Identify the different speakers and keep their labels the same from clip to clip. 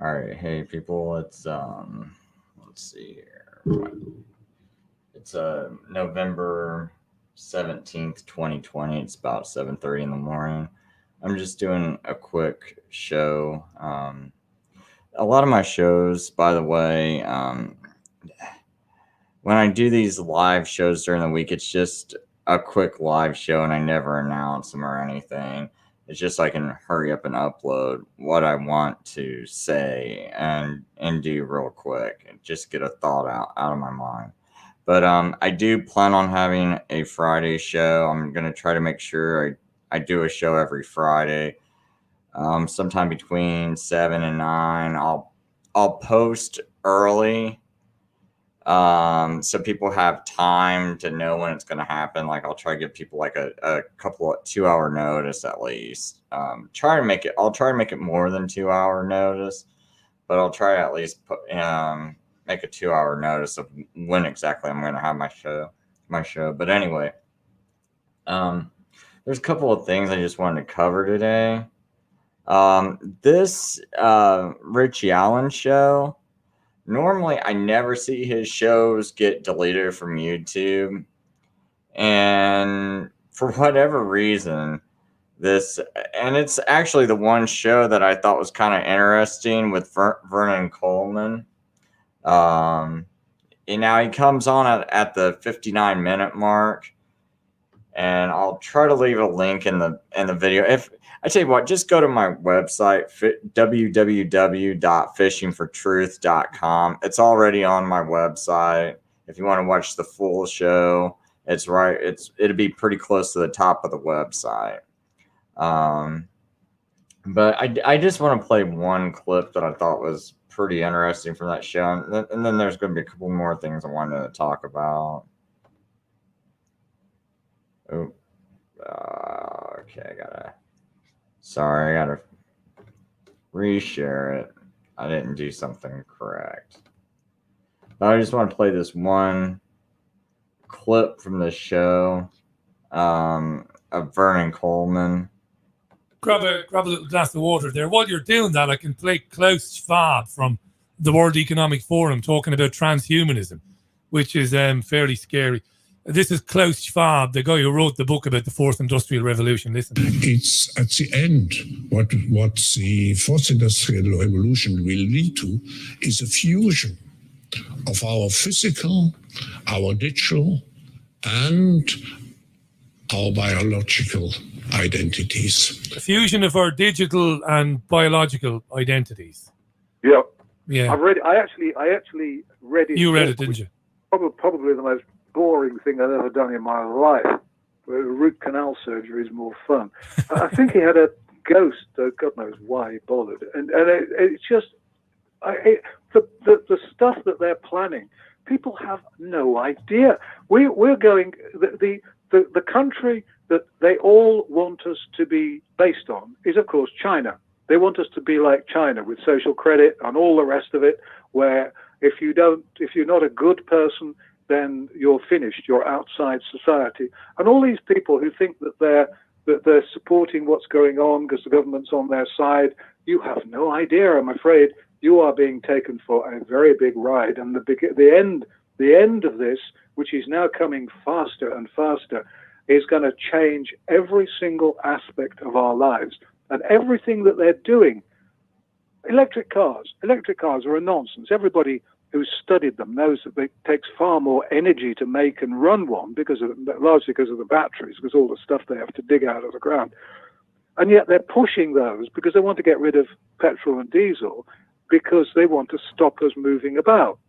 Speaker 1: All right, hey people, it's let's see here. It's November 17th, 2020. It's about 7:30 in the morning. I'm just doing a quick show. A lot of my shows, by the way, when I do these live shows during the week, it's just a quick live show and I never announce them or anything. It's just so I can hurry up and upload what I want to say and do real quick and just get a thought out of my mind. But I do plan on having a Friday show. I'm gonna try to make sure I do a show every Friday, sometime between 7 and 9. I'll post early, so people have time to know when it's going to happen. Like I'll try to give people like a couple of 2 hour notice at least. I'll try to make it more than 2 hour notice, but I'll try to at least make a 2 hour notice of when exactly I'm going to have my show. But anyway, there's a couple of things I just wanted to cover today. This Richie Allen show. Normally, I never see his shows get deleted from YouTube, and for whatever reason, this and it's actually the one show that I thought was kind of interesting with Vernon Coleman. Um, and now he comes on at the 59-minute mark, and I'll try to leave a link in the video. If I tell you what, just go to my website, www.fishingfortruth.com. It's already on my website. If you want to watch the full show, it's right. It'll be pretty close to the top of the website. But I just want to play one clip that I thought was pretty interesting from that show, and then there's going to be a couple more things I wanted to talk about. Oh, okay. Sorry, I gotta reshare it. I didn't do something correct. But I just want to play this one clip from the show, of Vernon Coleman.
Speaker 2: Grab a little glass of water there. While you're doing that, I can play Klaus Schwab from the World Economic Forum talking about transhumanism, which is fairly scary. This is Klaus Schwab, the guy who wrote the book about the Fourth Industrial Revolution. Listen.
Speaker 3: It's at the end, what the Fourth Industrial Revolution will lead to is a fusion of our physical, our digital, and our biological identities.
Speaker 2: A fusion of our digital and biological identities.
Speaker 4: Yeah.
Speaker 2: Yeah.
Speaker 4: I've read it. I actually read it.
Speaker 2: You read it, didn't you?
Speaker 4: Probably the most boring thing I've ever done in my life. Root canal surgery is more fun. I think he had a ghost. God knows why he bothered. And it's just the stuff that they're planning. People have no idea. We're going the country that they all want us to be based on is, of course, China. They want us to be like China with social credit and all the rest of it, where if you're not a good person, then you're finished. You're outside society. And all these people who think that they're supporting what's going on because the government's on their side, you have no idea. I'm afraid you are being taken for a very big ride. And the end of this, which is now coming faster and faster, is going to change every single aspect of our lives. And everything that they're doing, electric cars are a nonsense. Everybody who's studied them knows that it takes far more energy to make and run one largely because of the batteries, because all the stuff they have to dig out of the ground. And yet they're pushing those because they want to get rid of petrol and diesel, because they want to stop us moving about.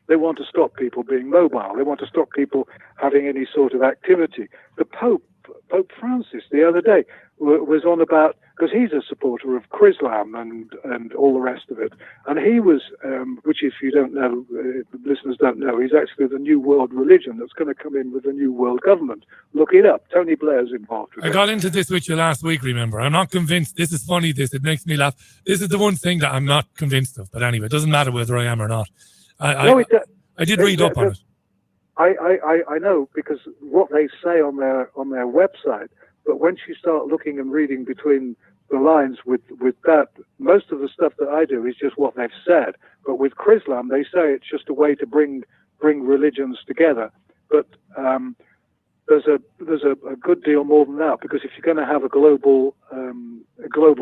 Speaker 4: They want to stop people being mobile. They want to stop people having any sort of activity. The Pope Francis, the other day, was on about, because he's a supporter of Chrislam and all the rest of it. And he was, which if you don't know, listeners don't know, he's actually the new world religion that's going to come in with the new world government. Look it up. Tony Blair's involved with it.
Speaker 2: I got into this with you last week, remember. I'm not convinced. This is funny, it makes me laugh. This is the one thing that I'm not convinced of. But anyway, it doesn't matter whether I am or not. I did read up on it.
Speaker 4: I know, because what they say on their website, but once you start looking and reading between the lines with that. Most of the stuff that I do is just what they've said. But with Chrislam, they say it's just a way to bring religions together. But there's a good deal more than that, because if you're going to have a global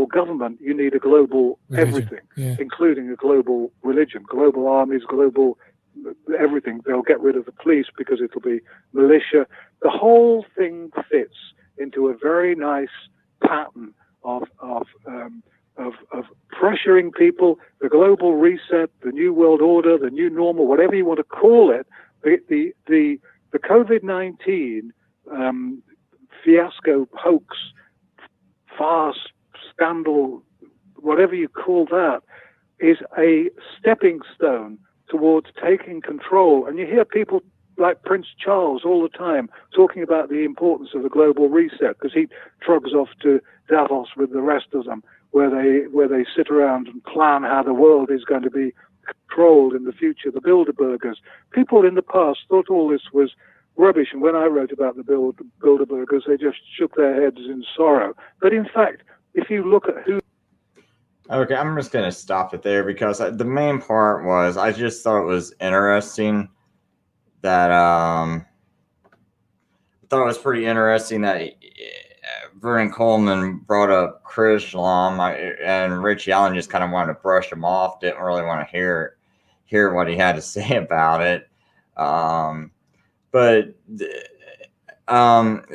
Speaker 4: government, you need a global everything, including a global religion, global armies, global everything. They'll get rid of the police because it'll be militia. The whole thing fits into a very nice pattern of pressuring people, the global reset, the new world order, the new normal, whatever you want to call it. The COVID-19 fiasco, hoax, farce, scandal, whatever you call that, is a stepping stone towards taking control. And you hear people like Prince Charles all the time talking about the importance of the global reset, because he trogs off to Davos with the rest of them, where they sit around and plan how the world is going to be controlled in the future. The Bilderbergers. People in the past thought all this was rubbish, and when I wrote about the Bilderbergers, they just shook their heads in sorrow. But in fact, if you look at who...
Speaker 1: Okay, I'm just going to stop it there, because the main part was, I just thought it was interesting that, I thought it was pretty interesting that Vernon Coleman brought up Chrislam, and Richie Allen just kind of wanted to brush him off, didn't really want to hear what he had to say about it. But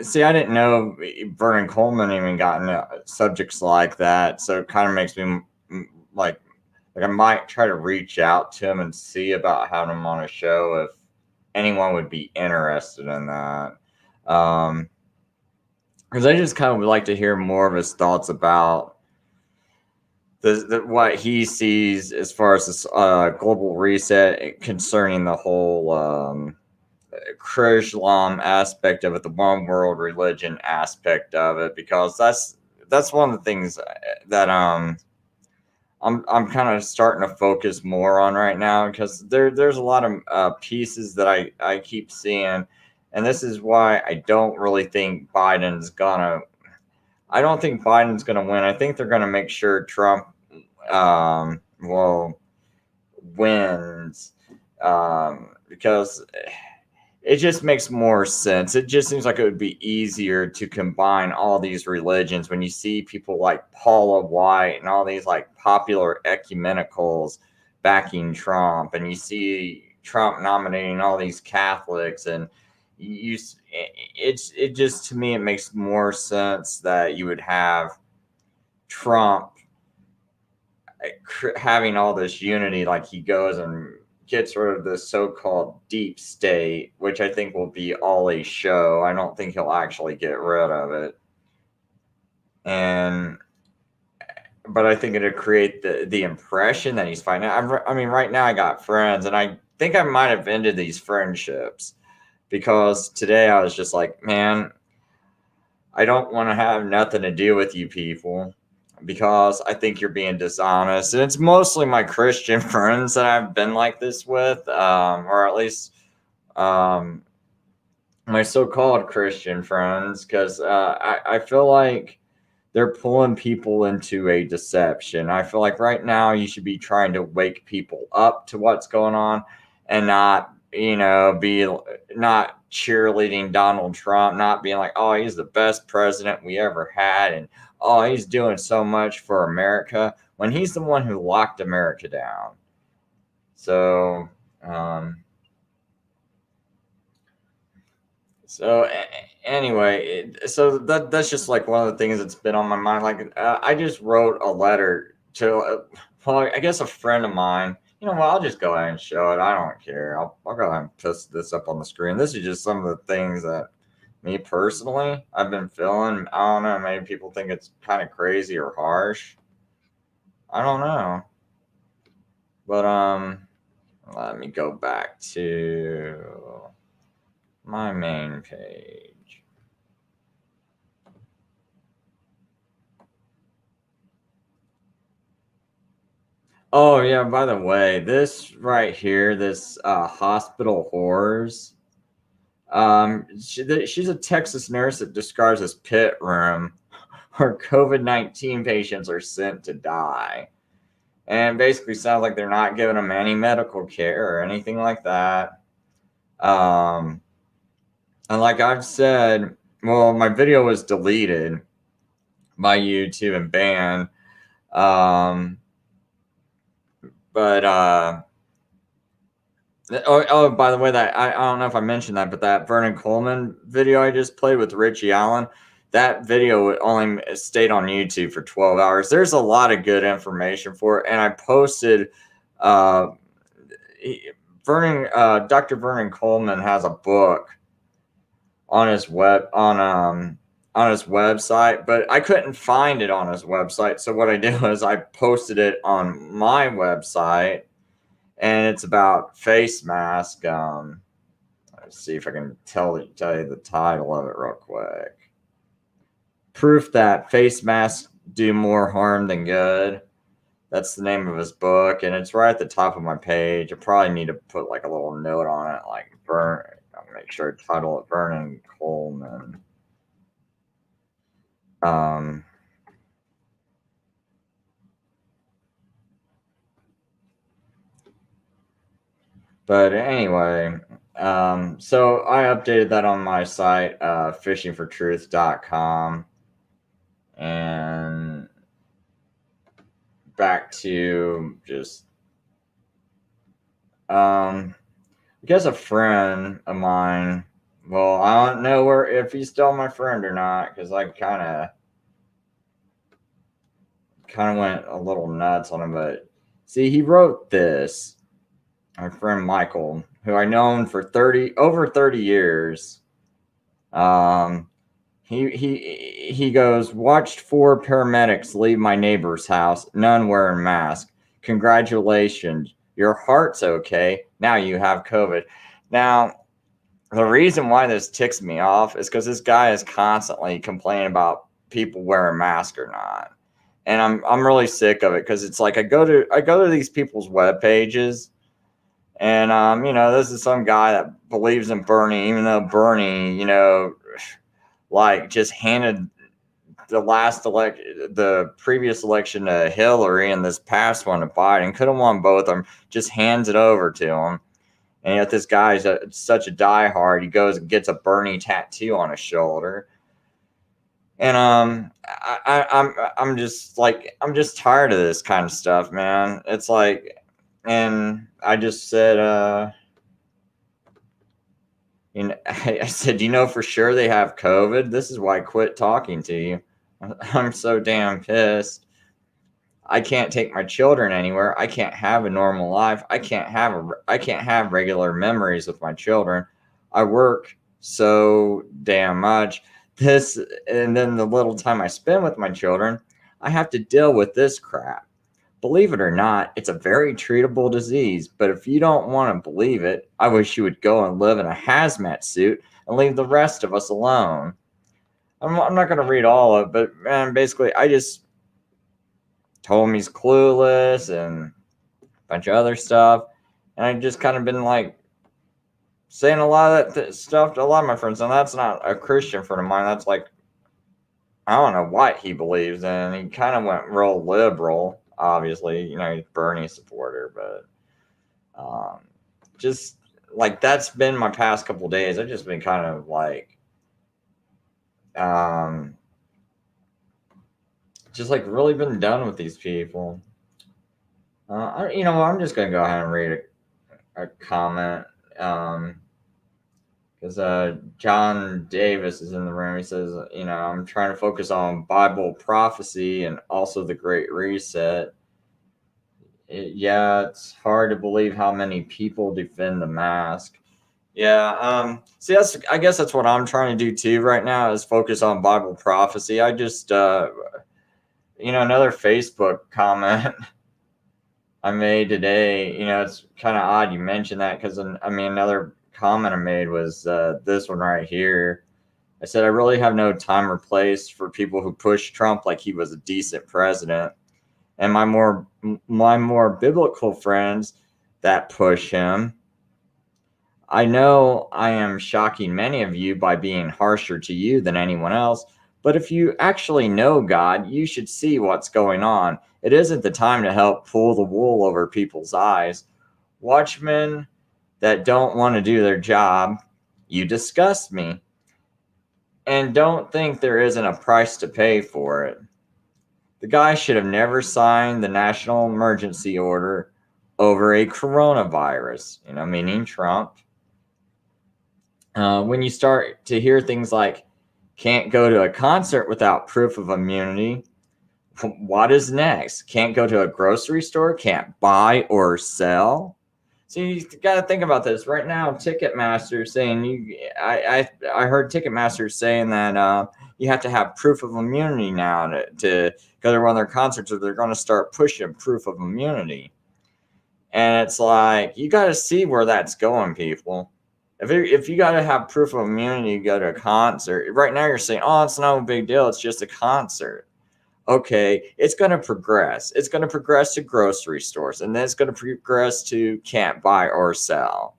Speaker 1: see, I didn't know Vernon Coleman even got into subjects like that, so it kind of makes me like I might try to reach out to him and see about having him on a show if anyone would be interested in that. Because I just kind of would like to hear more of his thoughts about what he sees as far as this global reset concerning the whole Chrislam aspect of it, the one world religion aspect of it, because that's one of the things that I'm kind of starting to focus more on right now, because there's a lot of pieces that I keep seeing, and this is why I don't really think Biden's gonna win. I think they're gonna make sure Trump wins, because it just makes more sense. It just seems like it would be easier to combine all these religions when you see people like Paula White and all these like popular ecumenicals backing Trump, and you see Trump nominating all these Catholics, and it just, to me, it makes more sense that you would have Trump having all this unity, like he goes and gets rid of the so-called deep state, which I think will be all a show. I don't think he'll actually get rid of it. But I think it'll create the impression that he's fighting. I mean, right now I got friends, and I think I might have ended these friendships, because today I was just like, man, I don't want to have nothing to do with you people, because I think you're being dishonest. And it's mostly my Christian friends that I've been like this with, or at least my so-called Christian friends, because I feel like they're pulling people into a deception. I feel like right now you should be trying to wake people up to what's going on, and not, not cheerleading Donald Trump, not being like, oh, he's the best president we ever had, and oh, he's doing so much for America, when he's the one who locked America down. So, anyway, so that's just like one of the things that's been on my mind. Like, I just wrote a letter to, I guess a friend of mine. You know what? I'll just go ahead and show it. I don't care. I'll go ahead and put this up on the screen. This is just some of the things that me personally I've been feeling. I don't know. Maybe people think it's kind of crazy or harsh. I don't know. But let me go back to my main page. Oh yeah, by the way, this right here, this hospital horrors. She's a Texas nurse that describes this pit room where COVID-19 patients are sent to die. And basically sounds like they're not giving them any medical care or anything like that. And like I've said, well, my video was deleted by YouTube and banned. By the way, that I don't know if I mentioned that, but that Vernon Coleman video I just played with Richie Allen, that video only stayed on YouTube for 12 hours. There's a lot of good information for it, and I posted. Dr. Vernon Coleman has a book on his website, but I couldn't find it on his website. So what I did was I posted it on my website, and it's about face mask. Let's see if I can tell you the title of it real quick. Proof that face masks do more harm than good. That's the name of his book, and it's right at the top of my page. I probably need to put like a little note on it, like I'll make sure I title it Vernon Coleman. But anyway, so I updated that on my site, fishingfortruth.com. And back to just, I guess a friend of mine, well, I don't know if he's still my friend or not, because I kind of went a little nuts on him. But see, he wrote this. My friend Michael, who I known for over 30 years. He goes, watched 4 paramedics leave my neighbor's house, none wearing masks. Congratulations, your heart's okay. Now you have COVID. Now, the reason why this ticks me off is because this guy is constantly complaining about people wearing masks or not. And I'm really sick of it, because it's like I go to these people's web pages, and this is some guy that believes in Bernie, even though Bernie, like just handed the previous election to Hillary and this past one to Biden, could have won both of them, just hands it over to him. And yet this guy's such a diehard, he goes and gets a Bernie tattoo on his shoulder. And I'm just tired of this kind of stuff, man. It's like, and I just said, I said, for sure they have COVID. This is why I quit talking to you. I'm so damn pissed. I can't take my children anywhere. I can't have a normal life. I can't have regular memories with my children. I work so damn much. And then the little time I spend with my children, I have to deal with this crap. Believe it or not, it's a very treatable disease, but if you don't want to believe it, I wish you would go and live in a hazmat suit and leave the rest of us alone. I'm not going to read all of it, but man, basically, I just told him he's clueless and a bunch of other stuff, and I just kind of been like saying a lot of that stuff to a lot of my friends, and that's not a Christian friend of mine. That's like, I don't know what he believes in. He kind of went real liberal. Obviously, he's Bernie supporter, but just like that's been my past couple days. I've just been kind of like, just like really been done with these people. I'm just gonna go ahead and read a comment, because John Davis is in the room. He says, I'm trying to focus on Bible prophecy and also the Great Reset. It's hard to believe how many people defend the mask. Yeah. See, I guess that's what I'm trying to do too right now, is focus on Bible prophecy. I just, another Facebook comment I made today, it's kind of odd you mentioned that, because another comment I made was this one right here. I said, I really have no time or place for people who push Trump like he was a decent president. And my more biblical friends that push him, I know I am shocking many of you by being harsher to you than anyone else, But if you actually know God, you should see what's going on. It isn't the time to help pull the wool over people's eyes. Watchmen that don't want to do their job, you disgust me. And don't think there isn't a price to pay for it. The guy should have never signed the national emergency order over a coronavirus, meaning Trump. When you start to hear things like can't go to a concert without proof of immunity, what is next? Can't go to a grocery store, can't buy or sell. So you got to think about this right now. Ticketmaster saying I heard Ticketmaster saying that you have to have proof of immunity now to go to one of their concerts, or they're going to start pushing proof of immunity. And it's like, you got to see where that's going, people. If you got to have proof of immunity to go to a concert, right now you're saying, oh, it's no big deal, it's just a concert. Okay, it's going to progress. It's going to progress to grocery stores, and then it's going to progress to can't buy or sell.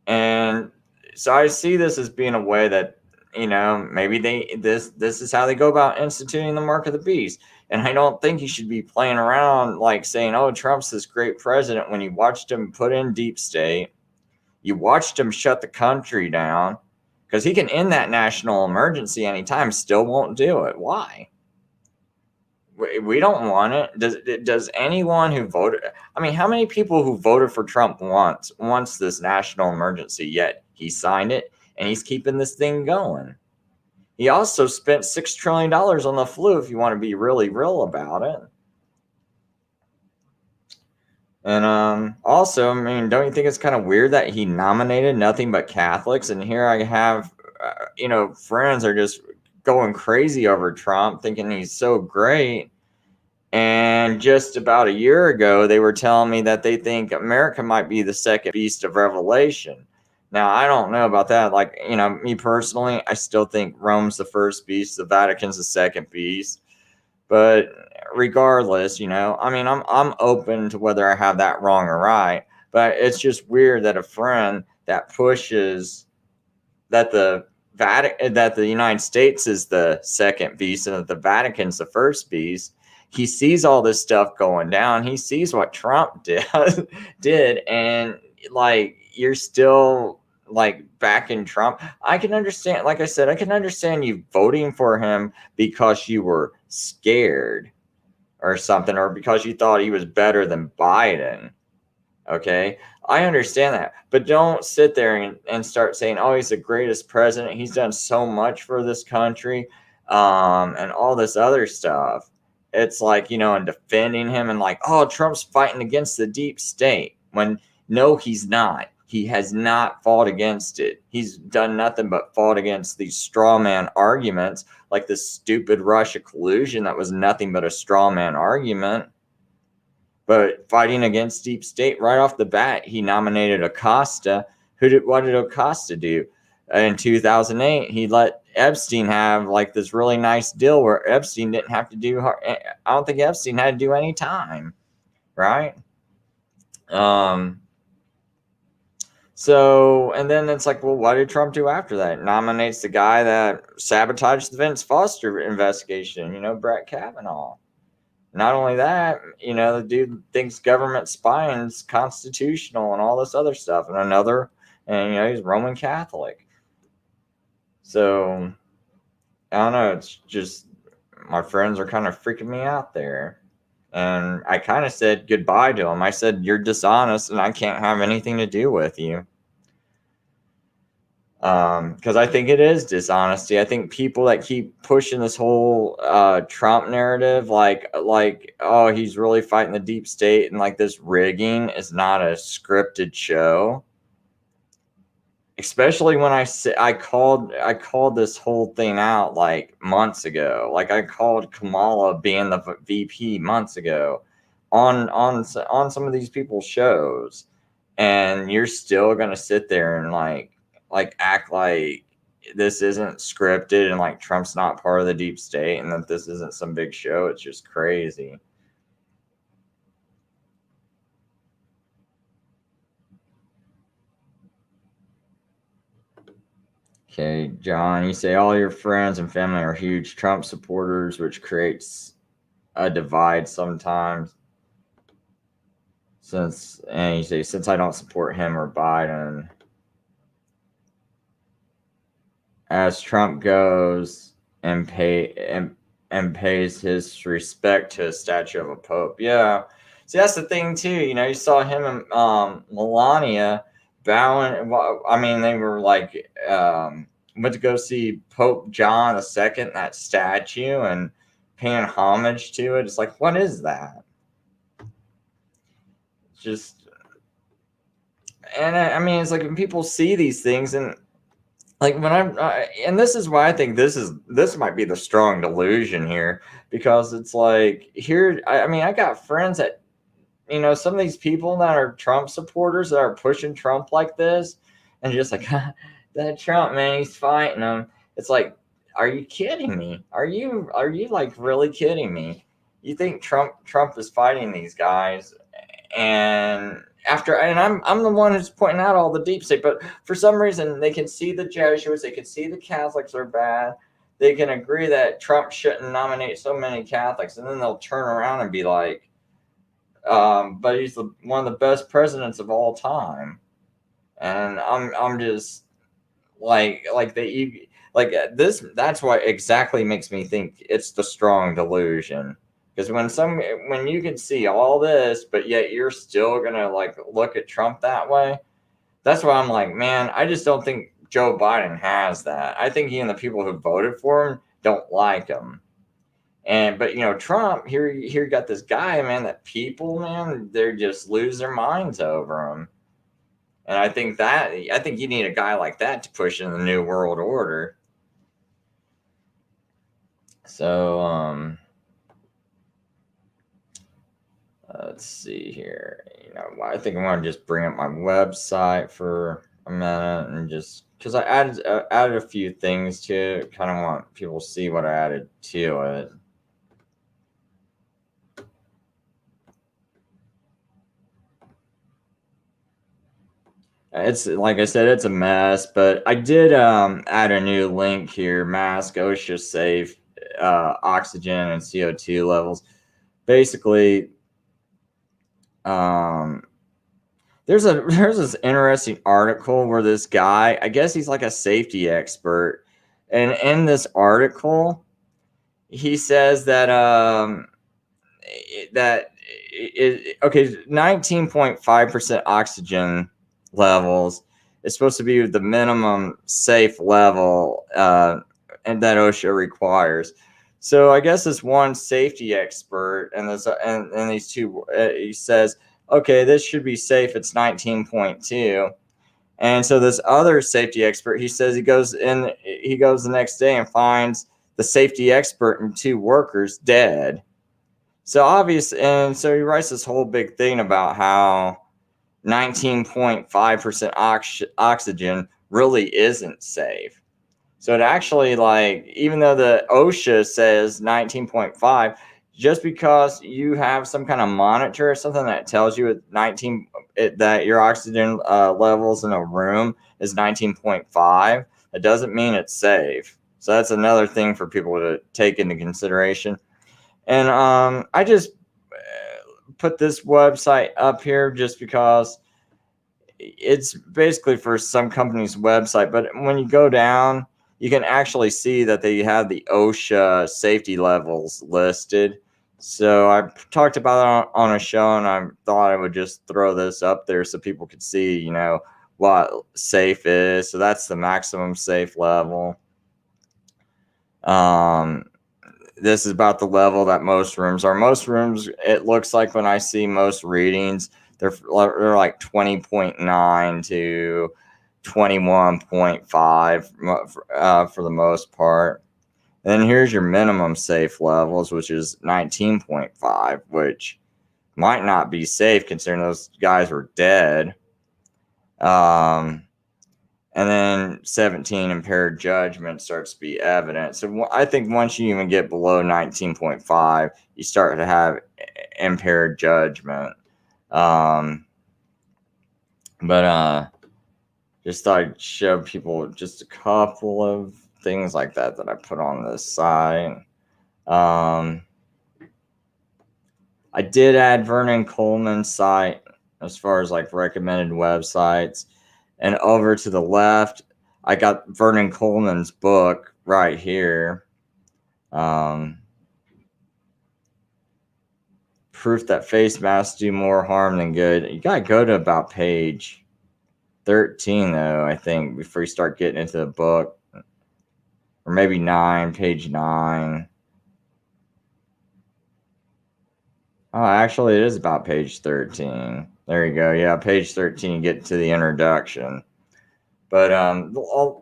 Speaker 1: And so I see this as being a way that, maybe this is how they go about instituting the mark of the beast. And I don't think you should be playing around like saying, oh, Trump's this great president, when you watched him put in deep state. You watched him shut the country down, because he can end that national emergency anytime, still won't do it. Why? We don't want it. Does anyone who voted, how many people who voted for Trump wants this national emergency, yet he signed it and he's keeping this thing going? He also spent $6 trillion on the flu, if you want to be really real about it. And also, don't you think it's kind of weird that he nominated nothing but Catholics? And here I have, friends are just going crazy over Trump, thinking he's so great. And just about a year ago, they were telling me that they think America might be the second beast of Revelation. Now, I don't know about that. Like, me personally, I still think Rome's the first beast, the Vatican's the second beast. But regardless, I'm open to whether I have that wrong or right. But it's just weird that a friend that pushes that the United States is the second beast and that the Vatican's the first beast. He sees all this stuff going down. He sees what Trump did, and like, you're still like backing Trump. I can understand, like I said, I can understand you voting for him because you were scared or something, or because you thought he was better than Biden. Okay, I understand that, but don't sit there and start saying, oh, he's the greatest president, he's done so much for this country, and all this other stuff. It's like, and defending him and like, oh, Trump's fighting against the deep state, when no, he's not. He has not fought against it. He's done nothing but fought against these straw man arguments, like this stupid Russia collusion that was nothing but a straw man argument. But fighting against deep state right off the bat, he nominated Acosta. What did Acosta do? In 2008, he let Epstein have like this really nice deal where Epstein didn't have to do. I don't think Epstein had to do any time, right? So, and then it's like, well, what did Trump do after that? Nominates the guy that sabotaged the Vince Foster investigation, Brett Kavanaugh. Not only that, the dude thinks government spying is constitutional and all this other stuff. And he's Roman Catholic. So, I don't know. It's just, my friends are kind of freaking me out there. And I kind of said goodbye to him. I said, you're dishonest and I can't have anything to do with you. Because I think it is dishonesty. I think people that keep pushing this whole Trump narrative, like, oh, he's really fighting the deep state, and like this rigging is not a scripted show. Especially when I called this whole thing out like months ago. Like, I called Kamala being the VP months ago on some of these people's shows, and you're still gonna sit there and like act like this isn't scripted and like Trump's not part of the deep state and that this isn't some big show. It's just crazy. Okay, John, you say all your friends and family are huge Trump supporters, which creates a divide sometimes. And you say, since I don't support him or Biden, as Trump goes and pays his respect to a statue of a pope. Yeah. See, that's the thing too. You saw him and Melania bowing. I mean, they were like went to go see Pope John II, that statue, and paying homage to it. It's like, what is that? Just, and I mean, it's like when people see these things, and like when and this is why I think this might be the strong delusion here, because it's like here, I mean, I got friends that, some of these people that are Trump supporters that are pushing Trump like this, and just like, that Trump, man, he's fighting them. It's like, are you kidding me? Are you like really kidding me? You think Trump is fighting these guys? And I'm the one who's pointing out all the deep state, but for some reason they can see the Jesuits, they can see the Catholics are bad, they can agree that Trump shouldn't nominate so many Catholics, and then they'll turn around and be like, but he's one of the best presidents of all time. And I'm just like this. That's what exactly makes me think it's the strong delusion. Because when you can see all this, but yet you're still gonna like look at Trump that way, that's why I'm like, man, I just don't think Joe Biden has that. I think he and the people who voted for him don't like him. But Trump, here you got this guy, man, that people, man, they just lose their minds over him. And I think you need a guy like that to push in the new world order. So let's see here. I think I want to just bring up my website for a minute, and just because I added a few things to it, kind of want people to see what I added to it. It's like I said, it's a mess, but I did add a new link here: mask, OSHA safe, oxygen and CO2 levels. Basically, there's this interesting article where this guy, I guess he's like a safety expert, and in this article, he says that 19.5% oxygen levels is supposed to be the minimum safe level and that OSHA requires. So I guess this one safety expert and these two, he says, okay, this should be safe. It's 19.2. And so this other safety expert, he says he goes the next day and finds the safety expert and two workers dead. So and so he writes this whole big thing about how 19.5% oxygen really isn't safe. So it actually, like, even though the OSHA says 19.5, just because you have some kind of monitor or something that tells you that your oxygen levels in a room is 19.5, it doesn't mean it's safe. So that's another thing for people to take into consideration. And I just put this website up here just because it's basically for some company's website, but when you go down, you can actually see that they have the OSHA safety levels listed. So I talked about it on a show, and I thought I would just throw this up there so people could see, what safe is. So that's the maximum safe level. This is about the level that most rooms are. Most rooms, it looks like when I see most readings, they're like 20.9 to 21.5 for the most part. And then here's your minimum safe levels, which is 19.5, which might not be safe considering those guys were dead. And then 17, impaired judgment starts to be evident. So I think once you even get below 19.5, you start to have impaired judgment. just thought I'd show people just a couple of things like that I put on this site. I did add Vernon Coleman's site as far as like recommended websites. And over to the left, I got Vernon Coleman's book right here. Proof that face masks do more harm than good. You gotta go to about page 13 though, I think, before you start getting into the book. Or maybe 9, page 9. Oh, actually, it is about page 13. There you go. Yeah, page 13, you get to the introduction. But a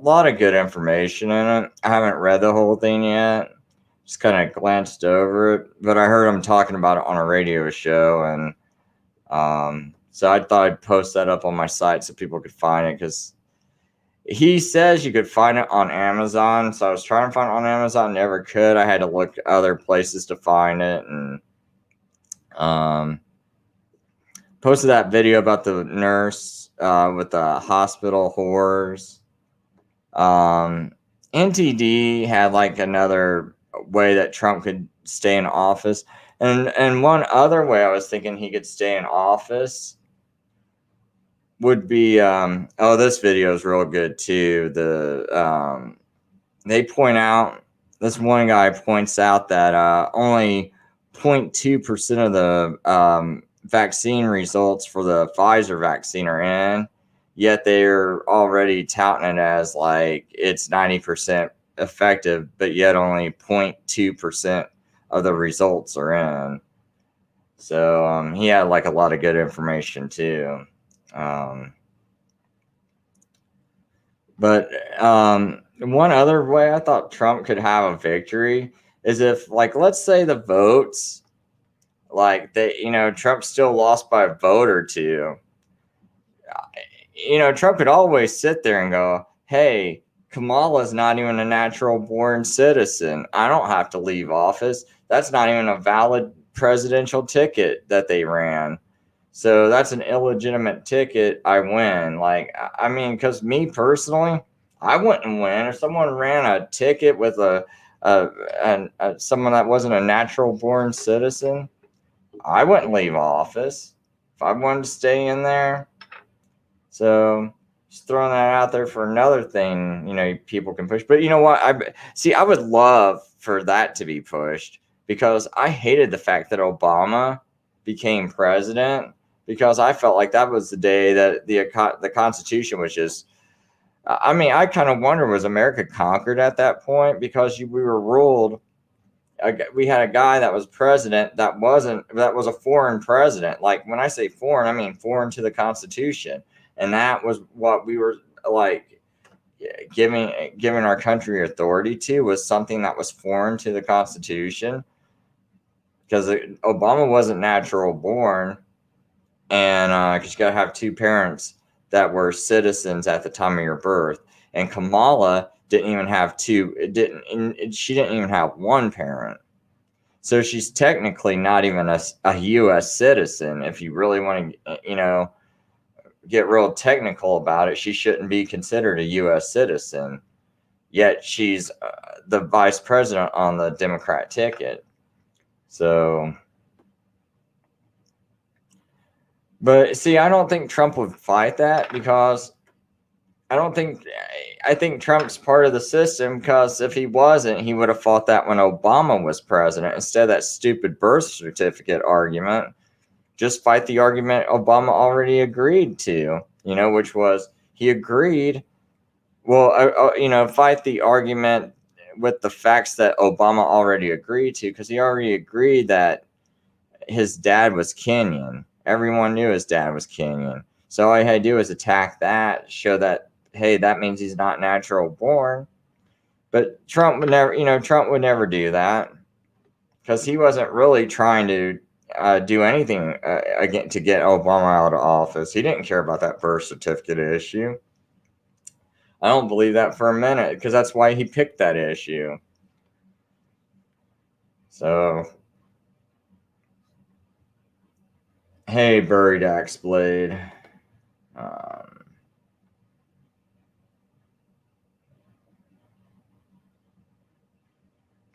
Speaker 1: lot of good information in it. I haven't read the whole thing yet. Just kind of glanced over it. But I heard him talking about it on a radio show. And so I thought I'd post that up on my site so people could find it. Because he says you could find it on Amazon. So I was trying to find it on Amazon. Never could. I had to look other places to find it. And posted that video about the nurse with the hospital horrors. NTD had like another way that Trump could stay in office, and one other way I was thinking he could stay in office would be oh, this video is real good too. They point out, this one guy points out that only 0.2% of the vaccine results for the Pfizer vaccine are in, yet they're already touting it as like it's 90% effective, but yet only 0.2% of the results are in. So he had like a lot of good information too. But one other way I thought Trump could have a victory is if, like, let's say the votes, like, they, Trump still lost by a vote or two. Trump could always sit there and go, hey, Kamala's not even a natural born citizen. I don't have to leave office. That's not even a valid presidential ticket that they ran. So that's an illegitimate ticket. I win. Like, I mean, because me personally, I wouldn't win if someone ran a ticket with someone that wasn't a natural born citizen. I wouldn't leave office if I wanted to stay in there. So just throwing that out there for another thing, people can push. But you know what? I would love for that to be pushed, because I hated the fact that Obama became president, because I felt like that was the day that the Constitution was just, I kind of wonder, was America conquered at that point? Because we were ruled, we had a guy that was president that was a foreign president. Like, when I say foreign, I mean foreign to the Constitution. And that was what we were like giving our country authority to, was something that was foreign to the Constitution. Because Obama wasn't natural born. And because you got to have two parents that were citizens at the time of your birth. And Kamala didn't even have two. She didn't even have one parent. So she's technically not even a U.S. citizen. If you really want to, get real technical about it, she shouldn't be considered a U.S. citizen. Yet she's the vice president on the Democrat ticket. So... But see, I don't think Trump would fight that, because I think Trump's part of the system, because if he wasn't, he would have fought that when Obama was president, instead of that stupid birth certificate argument. Just fight the argument Obama already agreed to, which was he agreed. Well, fight the argument with the facts that Obama already agreed to, because he already agreed that his dad was Kenyan. Everyone knew his dad was Kenyan. So all he had to do was attack that, show that, hey, that means he's not natural born. But Trump would never do that, because he wasn't really trying to do anything again to get Obama out of office. He didn't care about that birth certificate issue. I don't believe that for a minute, because that's why he picked that issue. So... Hey, Buried Axe Blade.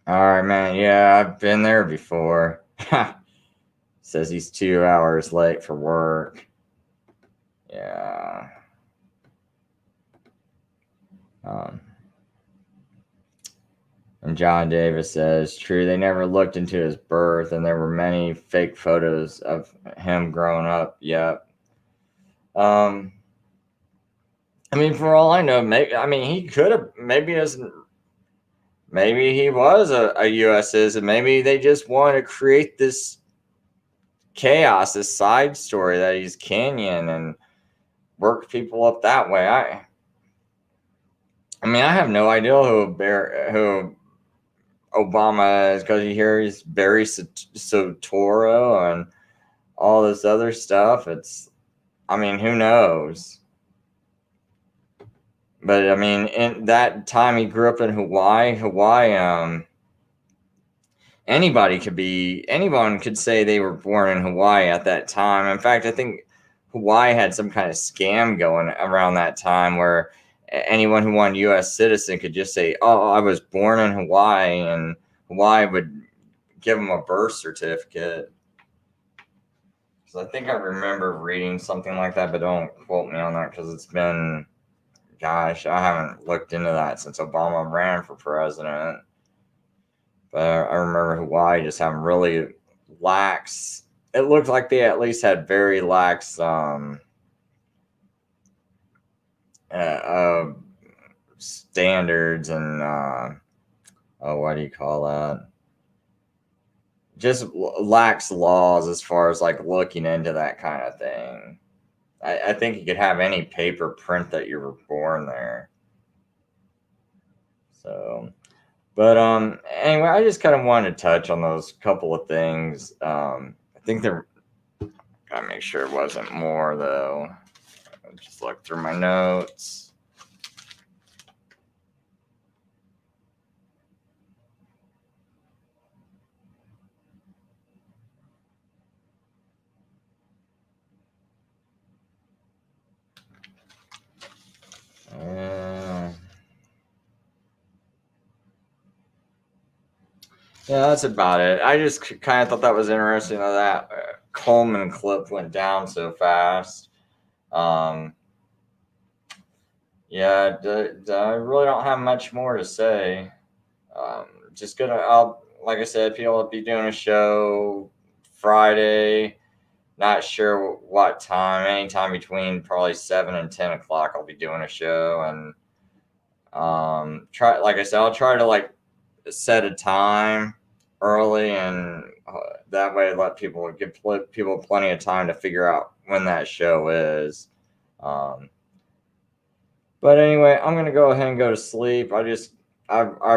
Speaker 1: All right, man. Yeah, I've been there before. Says he's 2 hours late for work. Yeah. And John Davis says, true, they never looked into his birth, and there were many fake photos of him growing up. Yep. I mean, for all I know, he could have, maybe he was a U.S. citizen. Maybe they just wanted to create this chaos, this side story that he's Kenyan and work people up that way. I have no idea who Obama is, because you hear he's Barry Soetoro and all this other stuff. Who knows? But in that time he grew up in Hawaii, anyone could say they were born in Hawaii at that time. In fact, I think Hawaii had some kind of scam going around that time where anyone who wanted U.S. citizen could just say, oh, I was born in Hawaii, and Hawaii would give them a birth certificate. So I think I remember reading something like that, but don't quote me on that, because it's been, gosh, I haven't looked into that since Obama ran for president. But I remember Hawaii just having really lax, it looked like they at least had very lax standards and what do you call that? Just lax laws as far as like looking into that kind of thing. I think you could have any paper print that you were born there. So, but anyway, I just kind of wanted to touch on those couple of things. I think gotta make sure it wasn't more though. I'll just look through my notes. Yeah, that's about it. I just kind of thought that was interesting that Coleman clip went down so fast. Yeah, I really don't have much more to say. Like I said, people will be doing a show Friday. Not sure what time. Anytime between probably 7 and 10 o'clock, I'll be doing a show, and I'll try to set a time early, and that way give people plenty of time to figure out when that show is. But anyway, I'm gonna go ahead and go to sleep. I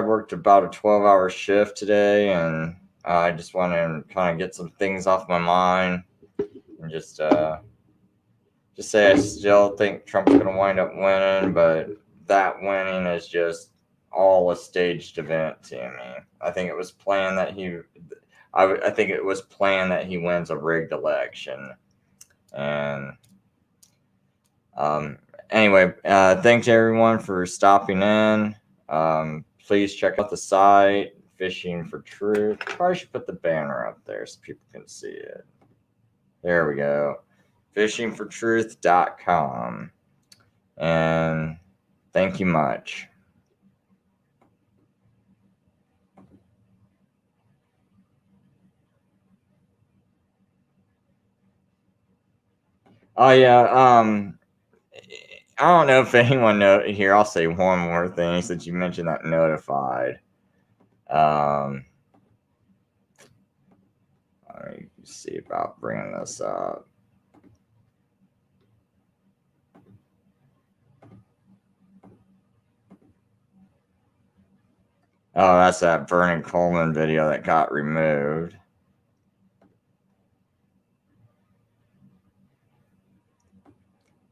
Speaker 1: worked about a 12-hour shift today, and I just want to kind of get some things off my mind, and just say I still think Trump's gonna wind up winning, but that winning is just all a staged event to me. I think it was planned that I think it was planned that he wins a rigged election. And anyway, thanks everyone for stopping in. Please check out the site, Fishing for Truth. Probably should put the banner up there so people can see it. There we go. fishingfortruth.com. And thank you much. Oh yeah, I don't know if anyone here. I'll say one more thing since you mentioned that notified. Let me see about bringing this up. Oh, that's that Vernon Coleman video that got removed.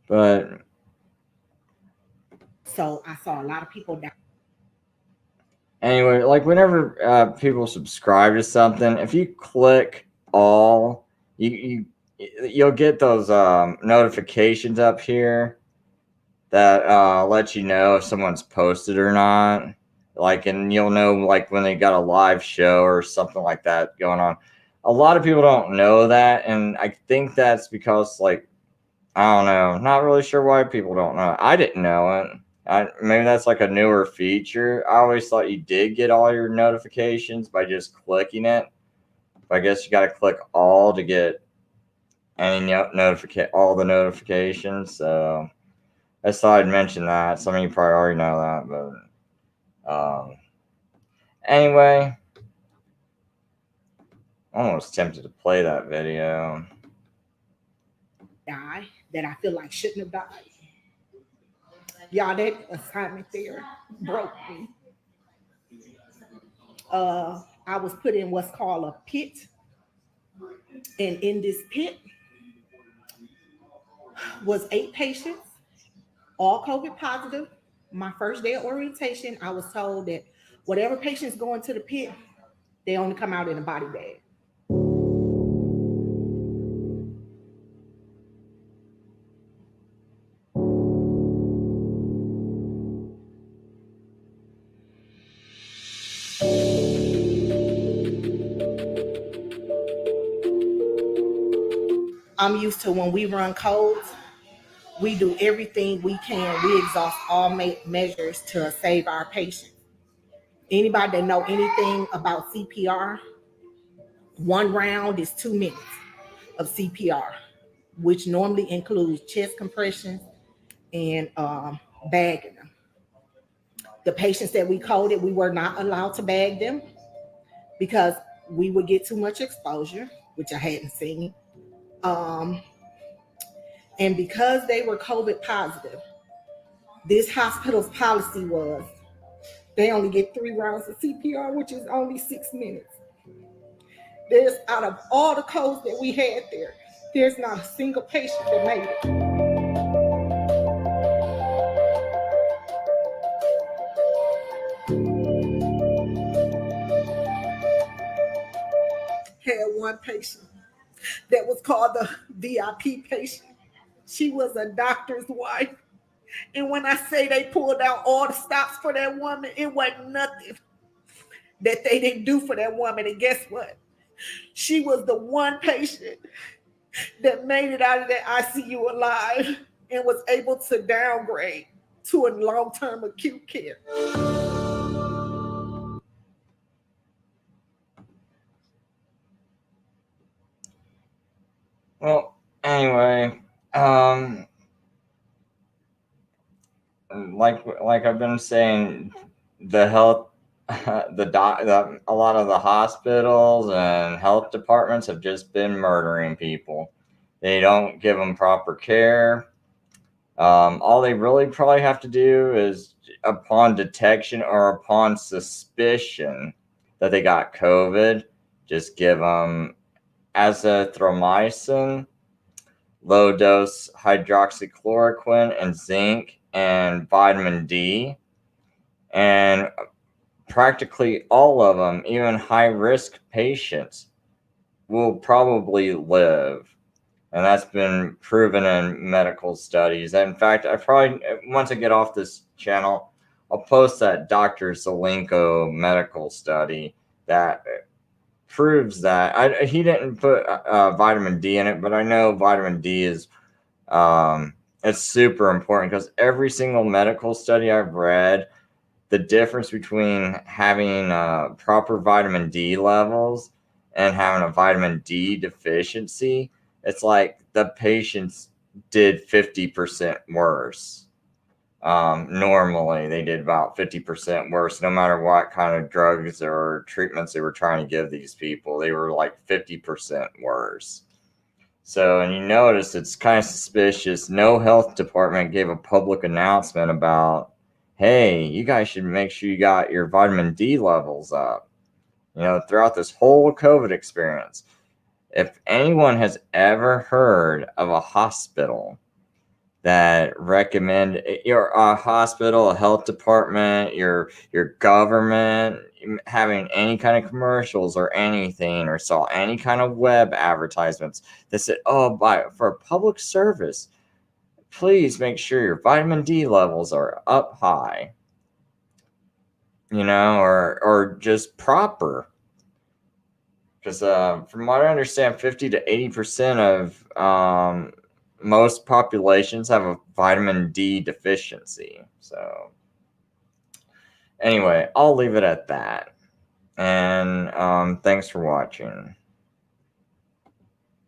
Speaker 1: But
Speaker 5: so I saw a lot of people down.
Speaker 1: Anyway, whenever people subscribe to something, if you click all, you'll get those notifications up here that let you know if someone's posted or not. Like, and you'll know, like, when they got a live show or something like that going on. A lot of people don't know that, and I think that's because, like, I don't know, not really sure why people don't know it. I didn't know it. Maybe that's like a newer feature. I always thought you did get all your notifications by just clicking it. But I guess you got to click all to get any all the notifications. So I just thought I'd mention that. Some of you probably already know that, but anyway, I'm almost tempted to play that video.
Speaker 5: Die that I feel like shouldn't have died. Y'all, that assignment there broke me. I was put in what's called a pit. And in this pit was 8 patients, all COVID positive. My first day of orientation, I was told that whatever patients go into the pit, they only come out in a body bag. I'm used to when we run codes, we do everything we can. We exhaust all measures to save our patients. Anybody that know anything about CPR, 1 round is 2 minutes of CPR, which normally includes chest compressions and bagging them. The patients that we coded, we were not allowed to bag them because we would get too much exposure, which I hadn't seen. And because they were COVID positive, this hospital's policy was they only get 3 rounds of CPR, which is only 6 minutes. There's, out of all the codes that we had there, there's not a single patient that made it. Had one patient that was called the VIP patient. She was a doctor's wife. And when I say they pulled out all the stops for that woman, it wasn't nothing that they didn't do for that woman. And guess what? She was the one patient that made it out of that ICU alive and was able to downgrade to a long-term acute care.
Speaker 1: Well, anyway, like I've been saying, the health, a lot of the hospitals and health departments have just been murdering people. They don't give them proper care. All they really probably have to do is, upon detection or upon suspicion that they got COVID, just give them azithromycin, low dose hydroxychloroquine, and zinc and vitamin D. And practically all of them, even high risk patients, will probably live. And that's been proven in medical studies. In fact, I probably, once I get off this channel, I'll post that Dr. Zelenko medical study that proves that. He didn't put vitamin D in it, but I know vitamin D is it's super important, because every single medical study I've read, the difference between having proper vitamin D levels and having a vitamin D deficiency, it's like the patients did 50% worse. Normally they did about 50% worse, no matter what kind of drugs or treatments they were trying to give these people. They were like 50% worse. So, and you notice it's kind of suspicious. No health department gave a public announcement about, hey, you guys should make sure you got your vitamin D levels up, throughout this whole COVID experience. If anyone has ever heard of a hospital that recommend your hospital, a health department, your government having any kind of commercials or anything, or saw any kind of web advertisements that said, for public service, please make sure your vitamin D levels are up high. you know, or just proper. Because from what I understand, 50 to 80% of most populations have a vitamin D deficiency. So anyway, I'll leave it at that. And thanks for watching.